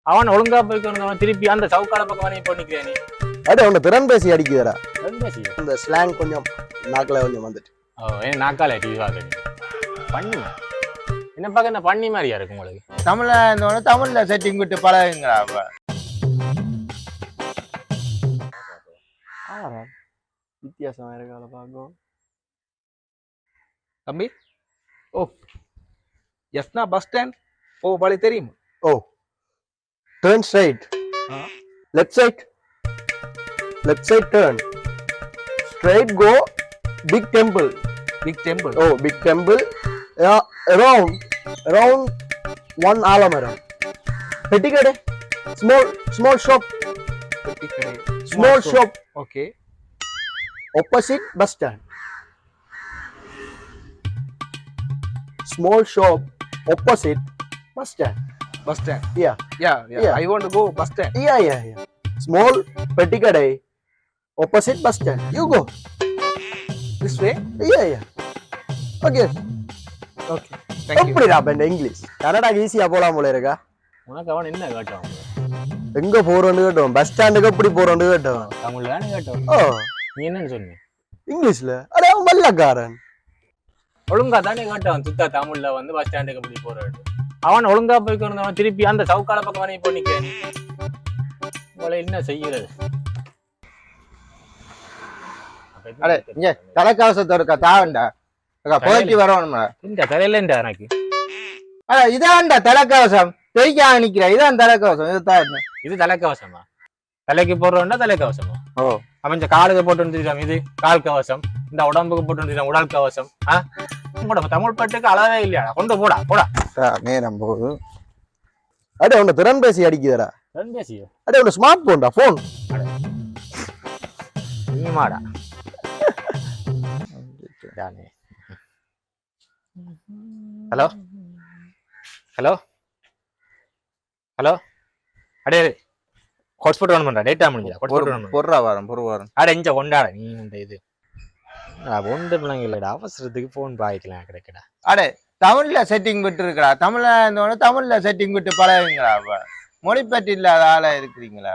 அவன் ஒழுங்கா போய்க்கணும் திருப்பி அந்த சவுக்கால பக்கம் வரையும் பண்ணிக்கிறேன் நீ அடே உன்னை திறன் பேசி அடிக்குதுடா. பேசி இந்த ஸ்லாங் கொஞ்சம் நாக்கில் கொஞ்சம் வந்துட்டு. ஏன் நாக்கால டிவி பார்க்க பண்ணி என்ன பார்க்க என்ன பண்ணி மாதிரியா இருக்கு உங்களுக்கு? தமிழ்ல இருந்தோட தமிழ்ல செட்டிங் விட்டு பழகுங்களா? வித்தியாசமா இருக்கால பார்க்கும் தம்பி. ஓ எஸ்னா பஸ் ஸ்டாண்ட். ஓ வழி தெரியுமா? ஓ turn straight, left side turn, straight go, big temple. Oh, big temple. Yeah, around one alamaram. Pettikade, small shop. Small shop. Okay. Opposite bus stand. Small shop opposite bus stand. Bus stand. Yeah. Yeah. I want to go bus stand. Yeah. Small pettikade opposite bus stand. You go. This way. Yeah. Okay. Thank you. எப்படிடா இந்த English Canada ஈஸியா போலாம் போல இருக்கா? உனக்கு அவன் என்ன கேட்டான்? எங்க போறோம்னு கேட்டோம். பஸ் ஸ்டாண்டுக்கு எப்படி போறோம்னு கேட்டோம். தமிழ்ல தானே கேட்டோம். ஓ நீ என்னன்னு சொன்னீங்க? இங்கிலீஷ்ல. அட அவன் மல்லக்காரன். ஒழுங்கா தானே கேட்டான். சுத்தா தமிழ்ல வந்து பஸ் ஸ்டாண்டுக்கு எப்படி போறாரு? அவன் ஒழுங்கா போய்க்கணும் திருப்பி அந்த சவுக்கால பக்கம் வரையும் பண்ணிக்கிறேன் நீ உங்களை என்ன செய்யறது? அடே இங்க தலைக்கவசத்தை இருக்கா தாவண்டா போயிட்டு வரணும்டா. இந்த தலையில இந்த எனக்கு அட இதான்டா தலைக்கவசம். தெரியா நிக்கிற இதான் தலைக்கவசம். இதுதான் இது தலைக்கவசமா? தலைக்கு போடுறோம்னா தலைக்கவசமா? ஓ அவன் இந்த காலுக்கு போட்டு வந்துருக்கான். இது கால் கவசம். இந்த உடம்புக்கு போட்டு வந்துருக்கான் உடல் கவசம். உங்களோட தமிழ் பாட்டுக்கு அளவே இல்லையா? கொண்டு போடா நேரம் போகுது. அடே உன்னை திறன் பேசி அடிக்குதுடா. பேசியோ? அடே உன்னை ஸ்மார்ட் போன்டா போன். நீ மாடா ஹலோ அடே ஹாட்ஸ்பாட் ஆன் பண்றா. டேட்டா முடிஞ்சா ஹாட்ஸ்பாட் ஆன் பொறுவா வரும். அட இங்க கொண்டாட நீ இந்த இது ஒன்று பிள்ளைங்க இல்லடா. அவசரத்துக்கு போன் பாய்க்கலாம் கிடைக்கடா. அடே தமிழ்ல செட்டிங் விட்டு இருக்கா? தமிழ்ல இருந்தோட தமிழ்ல செட்டிங் விட்டு பழகுங்களா? மொழிப்பற்றி இல்லாத ஆளா இருக்கிறீங்களா?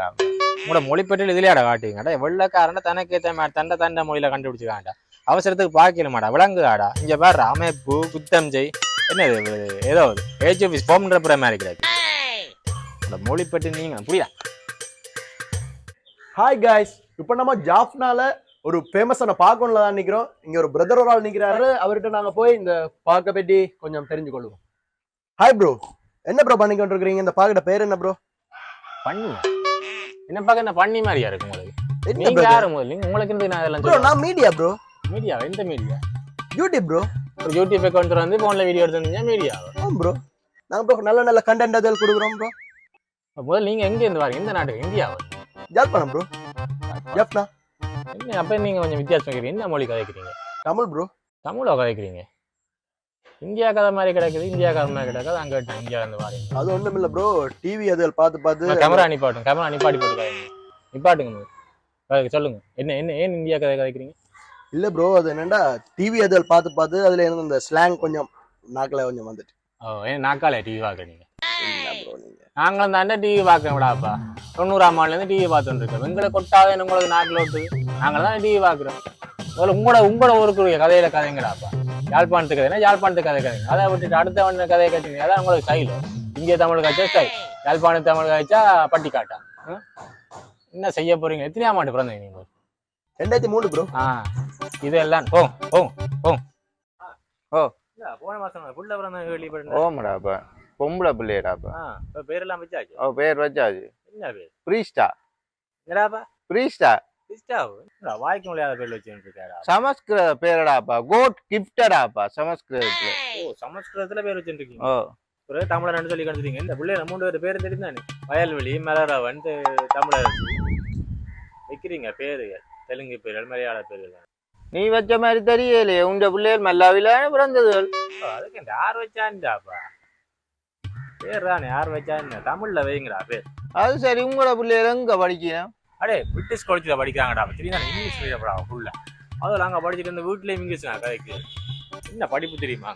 உங்களோட மொழிப்பற்றில் இதுலயாடா காட்டுவீங்கடா? வெள்ளக்காரன தனக்கேற்ற தண்ட மொழியில கண்டுபிடிச்சுக்காண்டா. அவசரத்துக்கு பாக்கல மாடா விளங்குதாடா. இங்க பாரு அமைப்பு குத்தம் செய் என்னது ஏதோ ஏஜிஎஃப் ஃபார்ம்ன்ற மாதிரி கிடையாது. மொழிப்பற்றி நீங்க புரியா? ஹாய் காய்ஸ், இப்போ நம்ம ஜாஃப்னால ஒரு ஃபேமஸான பார்க்கணும்ல தான் நிற்கிறோம். இங்கே ஒரு பிரதர் ஒரு ஆள் நிற்கிறாரு. அவர்கிட்ட நாங்கள் போய் இந்த பார்க்கை பற்றி கொஞ்சம் தெரிஞ்சு கொள்வோம். ஹாய் ப்ரோ, என்ன ப்ரோ பண்ணி கொண்டு இருக்கிறீங்க? இந்த பார்க்கிட்ட பேர் என்ன ப்ரோ? பண்ணி என்ன பார்க்க என்ன பண்ணி மாதிரியா இருக்கு உங்களுக்கு? என்ன நீங்க யாரு முதல்ல? உங்களுக்கு இருந்து நான் அதெல்லாம் ப்ரோ நான் மீடியா ப்ரோ. மீடியா? எந்த மீடியா? YouTube bro. ஒரு யூடியூப் அக்கௌண்ட் வந்து ஃபோன்ல வீடியோ எடுத்துருந்தீங்க மீடியா? ஆமாம் ப்ரோ. நாங்கள் ப்ரோ நல்ல கண்டென்ட் அதில் கொடுக்குறோம் ப்ரோ. முதல்ல நீங்க எங்க இருந்து வாங்க? எந்த நாட்டுக்கு? இந்தியாவா? ஜாழ்ப்பாணம் ப்ரோ. ஜாஃப்னா. என்ன அப்ப நீங்க கொஞ்சம் வித்தியாசம் வைக்கிறீங்க. என்ன மொழி கதைக்கிறீங்க? தமிழ் ப்ரோ. தமிழா கதைக்கிறீங்க? இந்தியா கதை மாதிரி கிடக்குது. இந்தியா கதை மாதிரி கிடக்காது. அங்க இந்தியா இருந்து வாரீங்க. அது ஒன்றும் இல்லை ப்ரோ. டிவி அதில் பார்த்து கேமரா நிப்பாட்டி போட்டு நிப்பாட்டுங்க. சொல்லுங்க என்ன என்ன ஏன் இந்தியா கதை கதைக்கிறீங்க? இல்லை ப்ரோ, அது என்னண்டா டிவி அதில் பார்த்து அதில் இருந்து இந்த ஸ்லாங் கொஞ்சம் நாக்கில் கொஞ்சம் வந்துட்டு. ஏன் நாக்கால டிவி பார்க்குறீங்க? ப்ரோ நீங்க நாங்களும் தாண்டா டிவி பார்க்க விடாப்பா. 90ஆம் ஆண்டுலேருந்து டிவி பார்த்துட்டு இருக்கோம். எங்களை கொட்டாவே உங்களுக்கு நாட்டில் விட்டு நாங்கள் தான் டிவி பார்க்குறோம். உங்களோட ஊருக்கு கதையில கதைங்கடாப்பா. யாழ்ப்பாணத்துக்கு கதைனா யாழ்ப்பாணத்துக்கு கதை கதைங்க. அதை விட்டுட்டு அடுத்த கதையை கற்றுங்க. அதான் உங்களுக்கு ஸ்டைல். இந்திய தமிழ் காய்ச்சா ஸ்டைல், யாழ்ப்பாண தமிழ் காய்ச்சா பட்டி காட்டா. என்ன செய்ய போறீங்க? எத்தனையாம் ஆண்டு பிறந்தீங்க நீங்க? 2003 ப்ரோ. இதெல்லாம் போங்க. போன மாசம் புள்ள பிறந்த கேள்விப்பட்டேன். ஓமடாப்பா பொம்பளை பிள்ளையடாப்பா. பேரெல்லாம் வச்சாச்சு. பேர் வச்சாச்சு. என்ன பேர்? பிரீஸ்டா. என்னடாப்பா பிரீஸ்டா? வாய்க்கு முடியாத பேர் வச்சுருக்காரா? சமஸ்கிருத பேரடாப்பா. கோட் கிஃப்டடாப்பா சமஸ்கிருதத்துல. சமஸ்கிருதத்துல பேர் வச்சுருக்கீங்க. ஒரு தமிழர் ரெண்டு சொல்லி கண்டுட்டீங்க. இந்த பிள்ளைல 3 பேர் பேர் தெரிந்தானே? வயல்வெளி, மலரவன், தமிழரசு வைக்கிறீங்க பேருகள். தெலுங்கு பேர்கள், மலையாள பேர்கள். நீ வச்ச மாதிரி தெரியலையே. உண்ட பிள்ளைகள் மல்லாவில பிறந்ததுகள். அதுக்கு இந்த யார் வச்சான்டாப்பா பேர் தானே? யார் வச்சா? தமிழ்ல வைங்கடா பேர். அது சரி, உங்களோட பிள்ளைகள் எங்க படிக்கணும்? அடே பிரிட்டிஷ் காலேஜில் படிக்கிறாங்கடா. தெரியுதா? இங்கிலீஷ் மீடியம் ஃபுல்லா. அதில் அங்கே படிச்சுட்டு இருந்த வீட்லேயும் இங்கிலீஷ் கதைக்கு என்ன படிப்பு தெரியுமா?